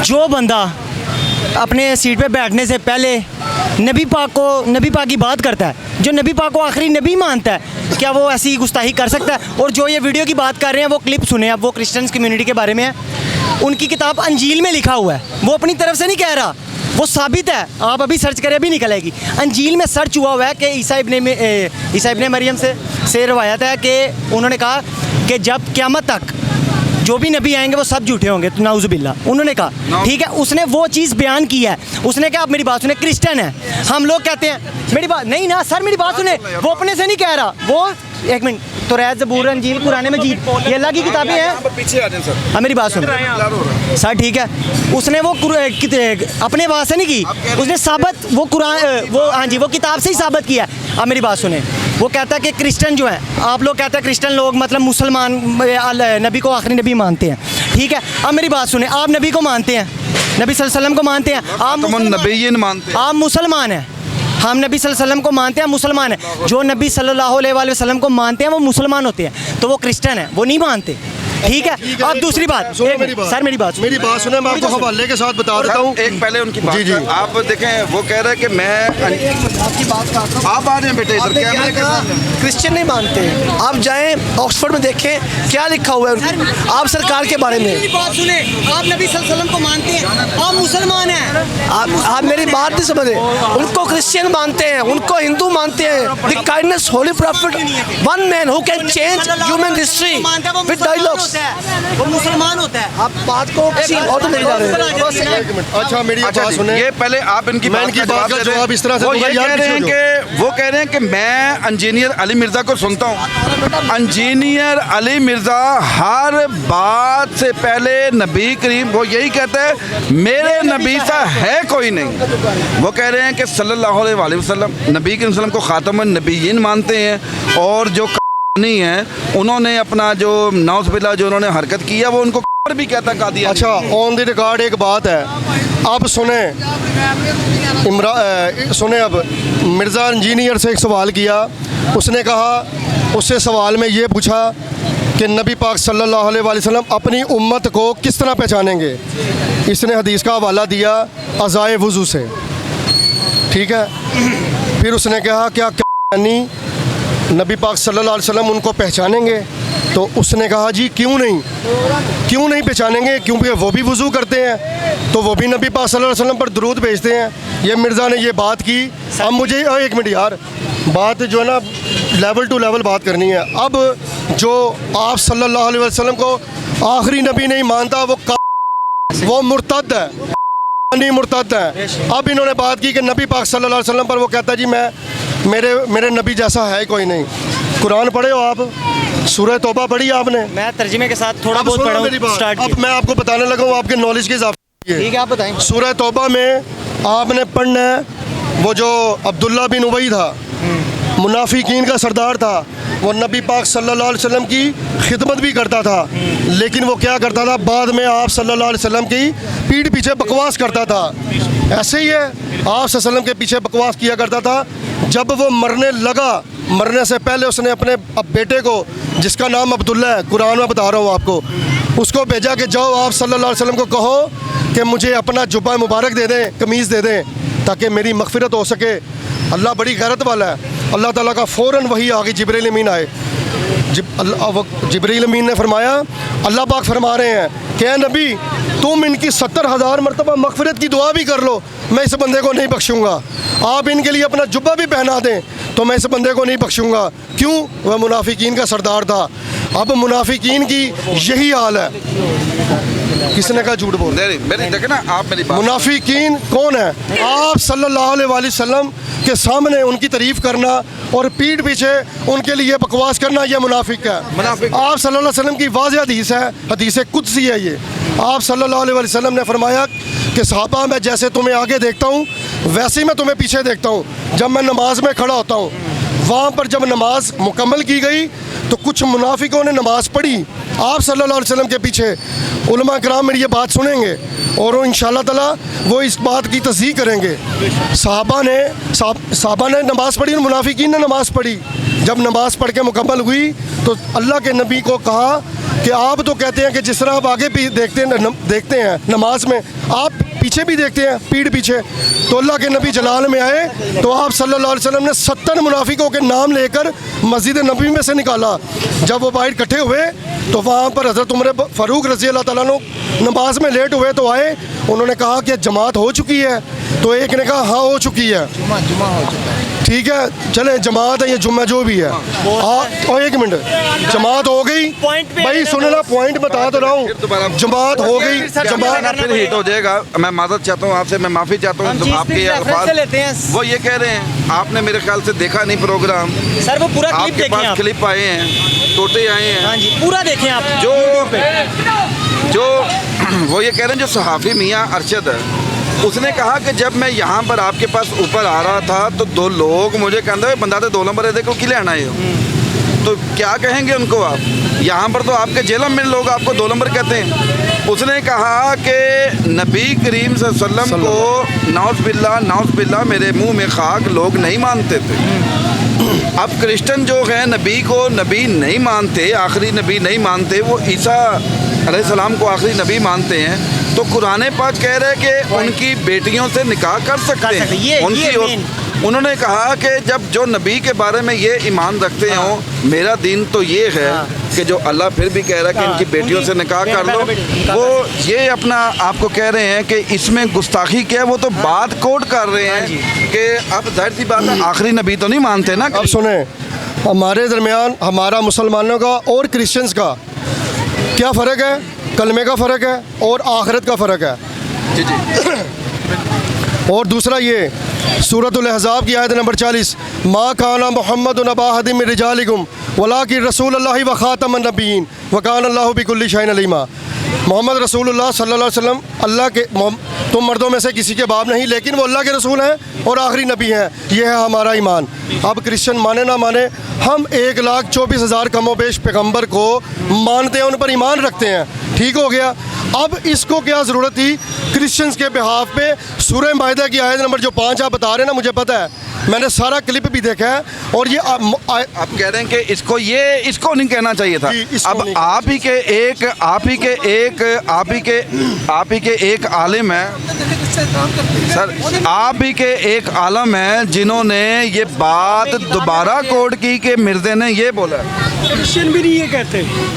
जो बंदा अपने सीट पे बैठने से पहले नबी पाक की बात करता है, जो नबी पाक को आखिरी नबी मानता है, क्या वो ऐसी गुस्ताही कर सकता है? और जो ये वीडियो की बात कर रहे हैं वो क्लिप सुने, अब वो क्रिश्चियंस कम्युनिटी के बारे में है। उनकी किताब अंजील में लिखा हुआ है, वो अपनी तरफ से नहीं कह रहा, वो साबित है, आप अभी सर्च करें अभी निकलेगी। अंजील में सर्च हुआ हुआ है कि ईसा इब्ने मरियम से रवायत है कि उन्होंने कहा कि जब क़यामत तक जो भी नबी आएंगे वो सब झूठे होंगे, तो नाउज़ुबिल्ला उन्होंने कहा, ठीक है। उसने वो चीज़ बयान की है, उसने कहा, आप मेरी बात सुने, क्रिश्चियन है, हम लोग कहते हैं, मेरी बात नहीं ना सर, मेरी बात सुने, वो अपने से नहीं कह रहा, वो एक मिनट, तो रैज़ ज़बूर अंजील कुरान मजीद ये अल्लाह की किताबें हैं। पीछे आ जाए सर। हाँ मेरी बात सुन सर, ठीक है। उसने वो अपने बात से नहीं की, उसने साबित वो कुरान वो हाँ जी वो किताब से ही साबित किया। अब मेरी बात सुने, वो कहता है कि क्रिश्चियन जो है, आप लोग कहते हैं क्रिश्चियन लोग मतलब मुसलमान नबी को आखिरी नबी मानते हैं, ठीक है। अब मेरी बात सुने, आप नबी को मानते हैं, नबी सल्लल्लाहु अलैहि वसल्लम को मानते हैं, आप मुसलमान हैं, हम नबी सल्लल्लाहु अलैहि वसल्लम को मानते हैं, मुसलमान हैं। जो नबी सल्लल्लाहु अलैहि वसल्लम को मानते हैं वो मुसलमान होते हैं, तो वो क्रिश्चियन है, वो नहीं मानते, ठीक है। अब दूसरी बात, सर मेरी बात सुने, मैं आपको हवाले के साथ बता देता हूँ। एक पहले उनकी बात जी। आप देखें, वो कह रहे हैं कि मैं आपकी बात का आप आ रहे हैं बेटे इधर, कैमरे के सामने। क्रिश्चियन नहीं मानते, आप जाएं ऑक्सफोर्ड में देखें क्या लिखा हुआ है आप सरकार के बारे में। मेरी बात सुने, आप नबी सल्लल्लाहु अलैहि वसल्लम को मानते हैं, आप मुसलमान हैं, आप मेरी बात नहीं समझे। उनको क्रिश्चियन मानते हैं, उनको हिंदू मानते हैं। The kindness holy prophet, one man who can change human history with dialogues, वो मुसलमान होता है। आप बात को किसी और तो नहीं जा रहे हैं। अच्छा मेरी बात सुने, ये पहले आप इनकी मैं इनकी बात का जवाब इस तरह से दूंगा, वो कह रहे हैं कि मैं इंजीनियर अली मिर्ज़ा को सुनता हूँ। इंजीनियर अली मिर्ज़ा हर बात से पहले नबी करीम वो यही कहते हैं, मेरे नबी सा है कोई नहीं। वो कह रहे हैं कि सल्लल्लाहु अलैहि वसल्लम नबी करीम सल्लम को खातमुन नबीयीन मानते हैं, और जो नहीं है उन्होंने अपना जो नाउज़ुबिल्लाह जो उन्होंने हरकत की है वो उनको भी कहता का दिया। अच्छा ऑन द रिकॉर्ड एक बात है, अब सुने सुने, अब मिर्ज़ा इंजीनियर से एक सवाल किया, उसने कहा, उससे सवाल में ये पूछा कि नबी पाक सल्लल्लाहु अलैहि वसल्लम अपनी उम्मत को किस तरह पहचानेंगे। इसने हदीस का हवाला दिया अज़ाए वज़ू से, ठीक है। फिर उसने कहा क्या यानी नबी पाक सल्लल्लाहु अलैहि वसल्लम उनको पहचानेंगे? तो उसने कहा जी क्यों नहीं पहचानेंगे, क्योंकि वो भी वज़ू करते हैं, तो वो भी नबी पाक सल्लल्लाहु अलैहि वसल्लम पर दुरूद भेजते हैं। ये मिर्ज़ा ने ये बात की। अब मुझे एक मिनट यार, बात जो है ना लेवल टू लेवल बात करनी है। अब जो आप सल्लल्लाहु अलैहि वसल्लम को आखिरी नबी नहीं मानता वो मुर्तद है, नहीं मुर्तद है। अब इन्होंने बात की कि नबी पाक सल्लल्लाहु अलैहि वसल्लम पर वो कहता है जी मेरे नबी जैसा है कोई नहीं। कुरान पढ़े हो आप? सूरह तौबा पढ़ी आपने? मैं तर्जुमे के साथ थोड़ा बहुत पढ़ा हूं, स्टार्ट अब मैं आपको बताने लगा हूँ आपके नॉलेज के हिसाब से। ठीक है, आप बताएं। सूरह तौबा में आपने पढ़ना है, वो जो अब्दुल्ला बिन उबई था, मुनाफिकीन का सरदार था, वो नबी पाक सल्लल्लाहु अलैहि वसल्लम की खिदमत भी करता था, लेकिन वो क्या करता था, बाद में आप सल्लल्लाहु अलैहि वसल्लम की पीठ पीछे बकवास करता था। ऐसे ही है, आप सल्लल्लाहु अलैहि वसल्लम के पीछे बकवास किया करता था। जब वो मरने लगा, मरने से पहले उसने अपने बेटे को, जिसका नाम अब्दुल्ला है, कुरान में बता रहा हूँ आपको, उसको भेजा कि जाओ आप सल्लल्लाहु अलैहि वसल्लम को कहो कि मुझे अपना जुब्बा मुबारक दे दें, कमीज़ दे दें, ताकि मेरी मग़फ़िरत हो सके। अल्लाह बड़ी गैरत वाला है। अल्लाह ताला का फ़ौरन वही आ गई, जिब्रील अमीन आए। जिब्रील अमीन ने फरमाया, अल्लाह पाक फरमा रहे हैं कि नबी तुम इनकी 70,000 मरतबा मग़फ़िरत की दुआ भी कर लो, मैं इस बंदे को नहीं बख्शूँगा। आप इनके लिए अपना जुब्बा भी पहना दें तो मैं इस बंदे को नहीं बख्शूँगा। क्यों? वह मुनाफिकीन का सरदार था। अब मुनाफिकीन की यही हाल है। किसने कहा झूठ बोल? देखे ना आप मेरी बात। मुनाफिकीन कौन है? आप सल्लल्लाहु अलैहि वसल्लम के सामने उनकी तारीफ़ करना और पीठ पीछे उनके लिए बकवास करना, यह मुनाफिक है। आप सल्लल्लाहु अलैहि वसल्लम की वाज़ेह हदीस है, हदीस कुदसी है ये। आप सल्लल्लाहु अलैहि वसल्लम ने फरमाया कि सहाबा मैं जैसे तुम्हें आगे देखता हूँ वैसे ही मैं तुम्हें पीछे देखता हूँ। जब मैं नमाज में खड़ा होता हूँ, वहाँ पर जब नमाज मुकम्मल की गई तो कुछ मुनाफिकों ने नमाज़ पढ़ी आप सल्लल्लाहु अलैहि वसल्लम के पीछे। उलमा कराम मेरी ये बात सुनेंगे और वो इंशाअल्लाह ताला वो इस बात की तस्दीक करेंगे। साहबा ने नमाज़ पढ़ी और मुनाफिकीन ने नमाज़ पढ़ी। जब नमाज़ पढ़ के मुकम्मल हुई तो अल्लाह के नबी को कहा कि आप तो कहते हैं कि जिस तरह आप आगे भी देखते हैं नमाज में, आप पीछे भी देखते हैं, पीठ पीछे, तो अल्लाह के नबी जलाल में आए तो आप सल्लल्लाहु अलैहि वसल्लम ने 70 मुनाफिकों के नाम लेकर मस्जिद नबी में से निकाला। जब वो बाहर इकट्ठे हुए तो वहाँ पर हज़रत उमर फ़ारूक रज़ी अल्लाह ताला अन्हु नमाज में लेट हुए तो आए, उन्होंने कहा कि जमात हो चुकी है, तो एक ने कहा हाँ हो चुकी है, ठीक है चले जमात है, ये जुम्मा जो भी है, और एक मिनट जमात हो गई भाई, सुने ना पॉइंट बता तो रहा हूँ, जमात हो गई, जमात फिर हिट हो जाएगा। मैं माजरत चाहता हूँ आपसे, मैं माफ़ी चाहता हूँ, आपके ये अल्फाज वो ये कह रहे हैं, आपने मेरे ख्याल से देखा नहीं प्रोग्राम सर, वो पूरा क्लिप आपके देखें पास आप। क्लिप आए हैं, टोटे आए हैं, हाँ जी, पूरा देखें आप। जो वो ये कह रहे हैं, जो सहाफ़ी मियाँ अरशद है, उसने कहा कि जब मैं यहाँ पर आपके पास ऊपर आ रहा था तो दो लोग मुझे कहते हैं बंदा तो 2 नंबर है, देखो कि लेना है, तो क्या कहेंगे उनको आप? यहाँ पर तो आपके जेलम में लोग आपको 2 नंबर कहते हैं। उसने कहा कि नबी करीम सल्लल्लाहु अलैहि वसल्लम को नौज़ बिल्ला मेरे मुंह में खाक लोग नहीं मानते थे। अब क्रिश्चियन जो है नबी को नबी नहीं मानते, आखिरी नबी नहीं मानते, वो ईसा अलैहिस्सलाम को आखिरी नबी मानते हैं, तो कुरान पाक कह रहे हैं कि उनकी बेटियों से निकाह कर सकते हैं उनकी। उन्होंने कहा कि जब जो नबी के बारे में ये ईमान रखते हो, मेरा दीन तो ये है कि जो अल्लाह फिर भी कह रहा है कि इनकी बेटियों से निकाह कर लो, वो ये अपना आपको कह रहे हैं कि इसमें गुस्ताखी क्या है, वो तो बात कोट कर रहे हैं कि अब जाहिर सी बात है आखिरी नबी तो नहीं मानते ना। अब सुने, हमारे दरमियान हमारा मुसलमानों का और क्रिश्चियंस का क्या फ़र्क है? कलमे का फ़र्क है और आखिरत का फ़र्क है। जी जी। और दूसरा ये सूरतुल अहज़ाब की आयत नंबर 40, मा काना मुहम्मद नबा हदिम रिजालिकुम वलाकिन रसूलुल्लाह व खातमन नबीयीन व काना अल्लाहु बिकुल्लि शैइन अलीमा। मोहम्मद रसूलुल्लाह सल्लल्लाहु अलैहि वसल्लम अल्लाह के, तुम मर्दों में से किसी के बाप नहीं, लेकिन वो अल्लाह के रसूल हैं और आखिरी नबी हैं। यह है हमारा ईमान। अब क्रिश्चियन माने ना माने, हम 1,24,000 कमोबेश पैगम्बर को मानते हैं, उन पर ईमान रखते हैं, ठीक हो गया। अब इसको क्या ज़रूरत थी क्रिश्चियंस के बिहाफ पे? सूरह माइदा की आयत नंबर जो 5 आप बता रहे हैं ना, मुझे पता है, मैंने सारा क्लिप भी देखा है, और ये आप कह रहे हैं कि इसको नहीं कहना चाहिए था। अब आप ही के एक आलिम है सर, आप ही के एक आलम है जिन्होंने ये बात दोबारा कोड की कि मिर्ज़े ने ये बोला। क्रिश्चियन भी नहीं ये कहते।